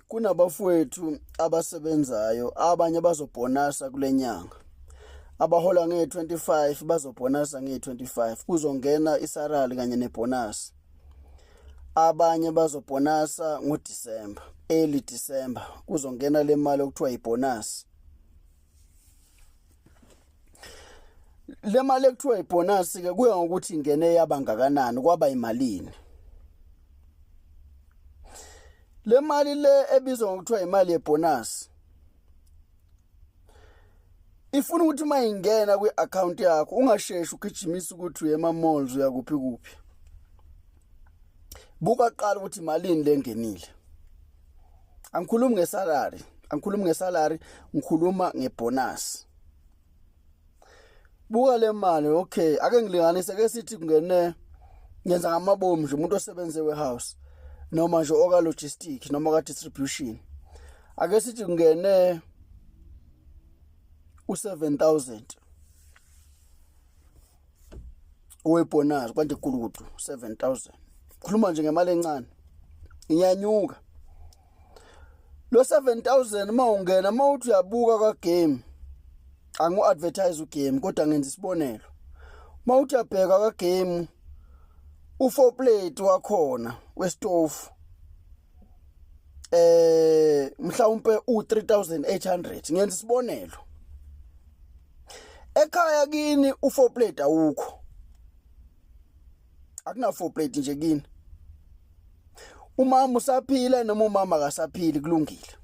Kunabafowethu abasebenzayo abanye bazobhonasa kulenyanga. Abahola nge25 bazobhonasa nge25 kuzongena isarali kanye nebonus. Abanye bazobhonasa ngoDisemba, early December kuzongena le mali okuthiwa ibonus. Le mali ekuthiwa ibonus ke kuya ngokuthi ingene yabangakanani kwaba imalini. Le mali le ebizwa ngokuthiwa imali yebonus ifuna ukuthi mayingena kwi-account yakho ungasheshi ugijimisa ukuthi uye ema-malls uyakuphi kuphi. Buka qala ukuthi imalini lengenile. Angikhulumi ngesalary, ngikhuluma ngebonus. Buka le mali, okay, ake ngilinganise ke sithi kungene ngenza ngamabomu nje umuntu osebenze warehouse noma nje oka logistic noma ka distribution. Ake sithi kungene u7,000 webonus kwanti kulukudu 7,000. Khuluma nje ngemali encane. Inyanyuka. Lo 7,000 mawungena mawuthi uyabuka ka game. Angu advertise ugame kodwa ngenza isibonelo. Mawuthi uyabheka ka game u4 plate wakhona westove mhlawumbe u3800 ngenza isibonelo. Ekhaya kini u4 plate awukho. Akuna 4 plate nje kini. Umama usaphila noma umama akasaphili kulungile.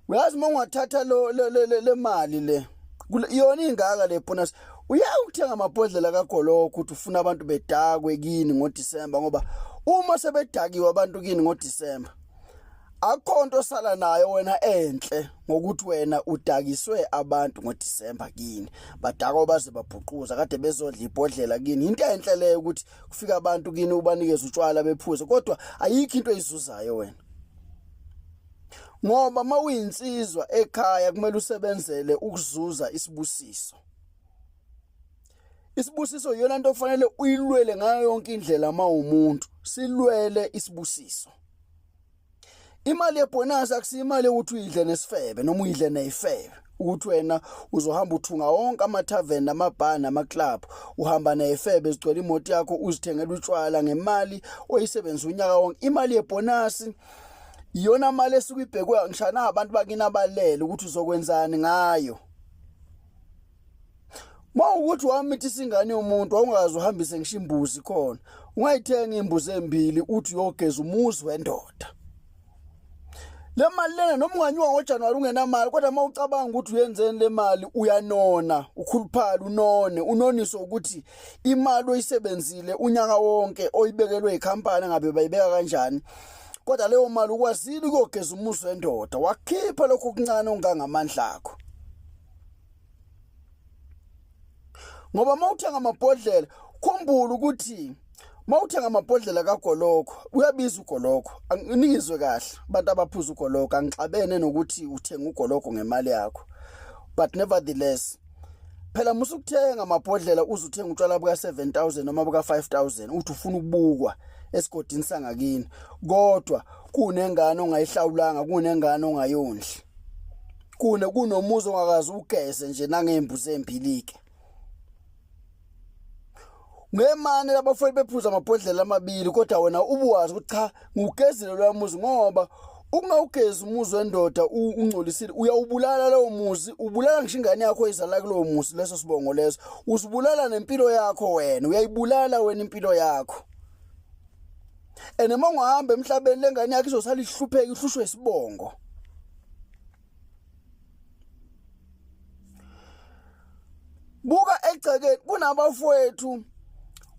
Uyazi mawungathatha le mali le iyona ingaka le bonus uyawuthenga amabhodlela kaGoloko ukuthi ufuna abantu bedakwe kini ngoDisemba ngoba uma sebedakiwe abantu kini ngoDisemba akhonto sala nayo wena enhle ngokuthi wena udakiswe abantu ngoDisemba kini badakwa baze babhuquza kade bezodla ibhodlela kini into enhle leyo ukuthi kufika abantu kini ubanikeza utshwala bephuze kodwa ayikho into eyizuzayo wena ngoba mawuyinsizwa ekhaya kumele usebenzele ukuzuza isibusiso. Isibusiso yona into ofanele uyilwele ngayo yonke indlela mawumuntu silwele isibusiso. Imali yebonus akusiyimali ukuthi uyidle nesifebe noma uyidle neyifebe ukuthi wena uzohamba uthunga wonke amathaveni namabhar namaclub uhamba neyifebe ezigcwele imoto yakho uzithengela utshwala ngemali oyisebenzisa unyaka wonke. Imali yebonus iyona mali esukuyibhekwe ngishana abantu bakina abalele ukuthi uzokwenzani ngayo. Mawukuthi wamithi isingane yomuntu awungazi uhambise ngishimbuzi khona ungayithenga imbuzi embili uthi uyogeza umuzi wendoda. Le mali lena noma unganyuka ngoJanuary ungenamali kodwa mawucabanga ukuthi uyenzeni le mali uyanona ukhuluphala unoniso ukuthi imali oyisebenzile unyaka wonke oyibekelwe ikhampani ngabe bayibeka kanjani kodwa leyo mali ukwazile ukugeza umuzi wendoda wakhipha lokho okuncane ongangamandla akho. Ngoba mawuthenga amabhodlela khumbula ukuthi mawuthenga amabhodlela kaGoloko uyabiza uGoloko anginikizwe kahle abantu abaphuza uGoloko angixabene nokuthi uthenga uGoloko ngemali yakho but nevertheless phela musukuthenga amabhodlela uzuthenga utshwala buka 7,000 noma buka 5,000 uthi ufuna ukubukwa esigodini sangakini kodwa kunengane ongayihlawulanga kunengane ongayondli kunomuzi ongakazi ugeze nje nangembuzi empilike. Ngemane labafowethu bephuza amabhodlela amabili kodwa wena ubuwazi ukuthi cha ngugezile lo muzi ngoba ungawugeza umuzi wendoda ungcolisile uyawubulala lowo muzi ubulala ngisho ingane yakho izala kulowo muzi leso sibongo leso usibulala nempilo yakho wena uyayibulala wena impilo yakho. Enema ungahamba emhlabeni lengane yakho izosala ihlupheka ihlushwe isibongo. Buka egcekeni kunabafowethu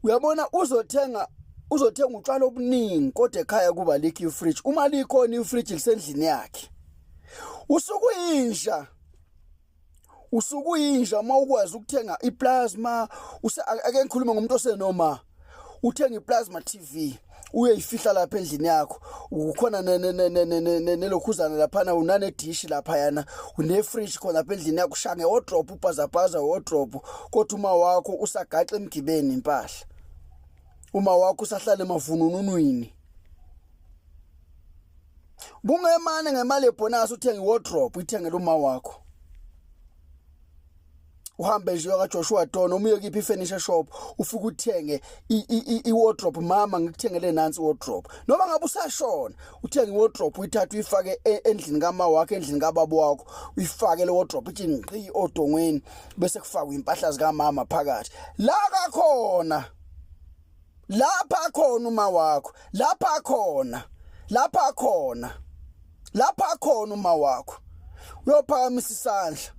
uyabona uzothenga utshwala obuningi kodwa ekhaya kuba likho ifridge uma likhona ifridge lisendlini yakhe usukuyinja mawukwazi ukuthenga iplasma ake ngikhuluma ngomuntu osenoma uthenga iplasma TV uyeyifihla lapha endlini yakho ukhona nelokhuzana lapha unane dish lapha yana une fridge khona lapha endlini yakho shange wardrobe ubhazabaza wardrobe kodwa uma wakho usagaxa emgibeni impahla uma wakho usahlala emavunununwini bungemane ngemali ebonus uthenga iwardrobe uyithengele uma wakho uhambe nje ka Joshua Dono umuye kiphi furniture shop ufika uthenge iwardrobe mama ngikuthengele nansi iwardrobe noma ngabe usashona uthenga iwardrobe uyithatha uyifake endlini kama wakho endlini kababa wakho uyifake le wardrobe ithi ngqi odongweni bese kufakwa impahla zika mama phakathi la kakhona lapha khona uma wakho lapha khona uma wakho uyophakamisa isandla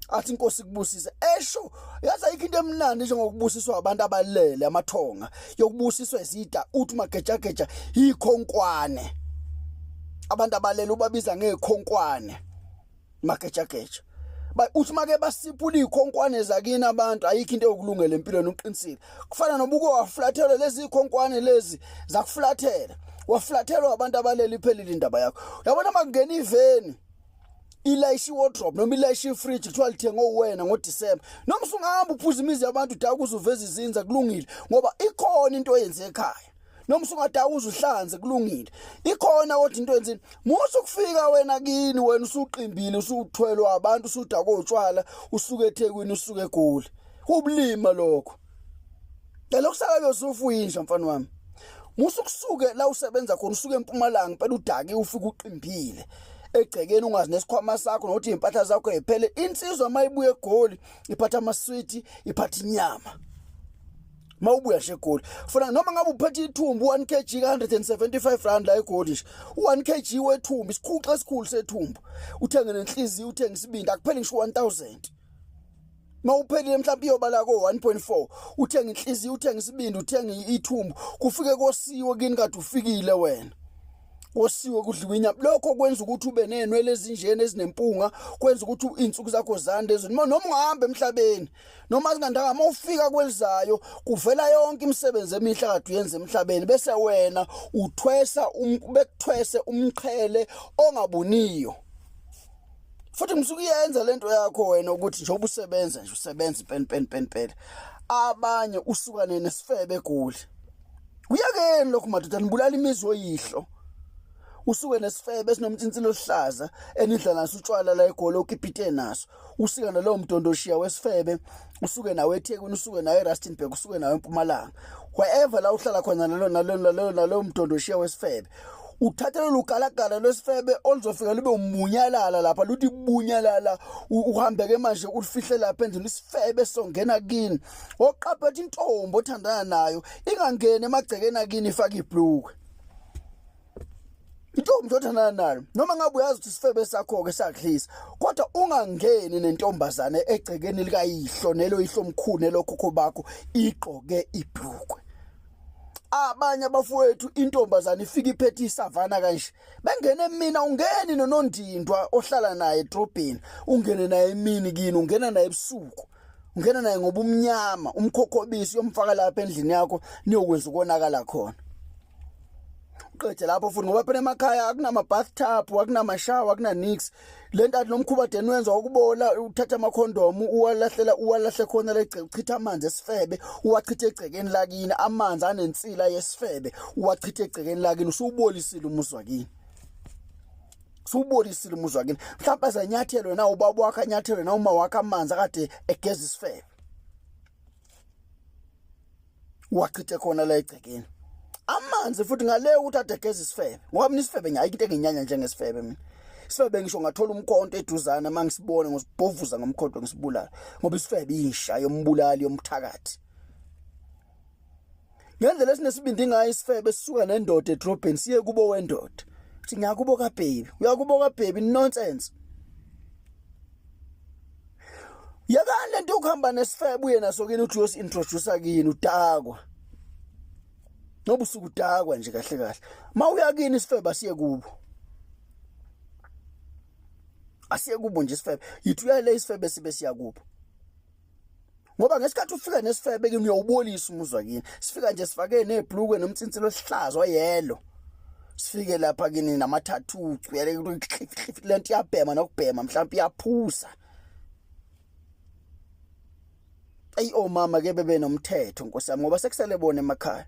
athi inkosi kubusise esho yazi ayikho into emnandi njengokubusiswa abantu abalele amathonga yokubusiswa izida uthi magejageja ikhonkwane abantu abalele ubabiza ngekhonkwane magejageja uthi make basiphula ikhonkwane zakini abantu ayikho into yokulungela empilweni uqinisile kufana nobuko waflathela lezi ikhonkwane lezi zakuflathela waflathelwa abantu abalele iphelile indaba yakho yabona makungena iveni ilayisha wardrobe noma ilayisha fridge kuthiwa lithenga owena ngoDisemba noma usungahamba uphuza imizi yabantu udaka uzuveza izinza kulungile ngoba ikhona into oyenze ekhaya noma usungadaka uzuhlanze kulungile ikhona kodwa into yenzini musu kufika wena kini wena usuqimbile usuthwelwa abantu usudaka otshwala usuke eThekwini usuke eGoli ubulima lokho lokho sakabe usufuyinja mfana wami musu kusuke la usebenza khona usuke eMpumalanga phela udake ufika uqimbile egcekeni ungazi nesikhwama sakho nokuthi impahla zakho ephele insizwa mayibuye eGoli iphatha amaswiti iphatha inyama mawubuya nje eGoli funa noma ngabe uphethe ithumbu 1 kg ka 175 rand la eGoli nje 1 kg wethumbu isikhuxa esikhulu sethumbu uthenge nenhliziyo uthenge isibindi akupheli ngisho 1000 mawuphelile mhlawumbe iyobala ko 1.4 uthenge inhliziyo uthenge isibindi uthenge ithumbu kufike kosiwe kini kade ufikile wena wosiwe kudliwa inyama lokho kwenza ukuthi ube nenwele ezinjene ezinempunga kwenza ukuthi insuku zakho zande noma ungahambe emhlabeni noma singandaka mawufika kwelizayo kuvela yonke imisebenzi emihle kade uyenza emhlabeni bese wena uthwesa bekuthwese umqhele ongabuniyo futhi msukuyenza lento yakho wena ukuthi nje ubusebenza nje usebenza pen abanye usukane nesifebe eGoli uyakeni lokho madoda nibulala imizi oyihlo usuke nesifebe esinomtsintsilo osihlaza enidla naso utshwala la eGoli okipite naso usika nalowo mdondoshiya wesifebe usuke nawe eThekwini usuke nawe eRustenburg usuke nawe eMpumalanga wherever la uhlala khona nalo mdondoshiya wesifebe uthathele lugalagala lwesifebe oluzofika libe umunyalala lapha luthi bunyalala uhambeke manje ulifihle lapha endlini isifebe songena kini oqaphethe intombi othandana nayo ingangene emagcekeni akini ifaka ibhlukwe intombi othandana nayo noma ngabe uyazi ukuthi isifebe sakho ke sakhlisa kodwa ungangeni nentombazane egcekeni likayihlo nelo ihlo omkhulu nelokhokho bakho igqoke ibhlukwe abanye abafowethu intombazane ifika iphethe isavana kanje bengene mina ungeni nonondindwa ohlala naye edrobheni ungene naye emini kini ungena naye ebusuku ungena naye ngoba umnyama umkhokhobisi yomfaka lapha endlini yakho niyokwenza ukonakala khona qethe lapho futhi ngoba phela emakhaya akunama bathtub akunama shower akuna nix lento athi nomkhuba deni wenza ukubola uthatha amakhondomu uwalahle khona la echitha amanzi esifebe uwachithe egcekeni lakini amanzi anensila yesifebe uwachithe egcekeni lakini usubolisile umuzwa kini mhlawumbe azanyathelo na ubaba wakhe anyathelo na uma wakhe amanzi akade egeza isifebe uwachithe khona la egcekeni amanzi futhi ngale ukuthi adegeza isifebe ngoba mina isifebe ngiyayike into enginyanya njengesifebe mina isifebe ngisho ngathola umkhonto eduzana mangisibone ngosibhovuza ngomkhonto ngisibulala ngoba isifebe insha yombulali yomthakathi ngendlela esinesibindi ngayo isifebe sisuka nendoda edrobheni siye kubo wendoda uthi ngiyakubo ka baby uyakubo ka baby nonsense yakani lento ukuhamba nesifebe uye naso kini uthi uyosintroduce kini udakwa ngoba usukudakwa nje kahle mawuya kini isifebe asiye kubo nje isifebe yithi uyale isifebe sibe siya kubo ngoba ngesikhathi ufika nesifebe kini uyawubolisa umuzwa kini. Sifika nje sifake nebhlukwe nomtsinsilo osihlaza oyelo. Sifike lapha kini namathathu cuyele lento iyabhema nokubhema mhlawumbe iyaphusa. Ayi omama ke bebe nomthetho Nkosi yami ngoba sekusele bona emakhaya.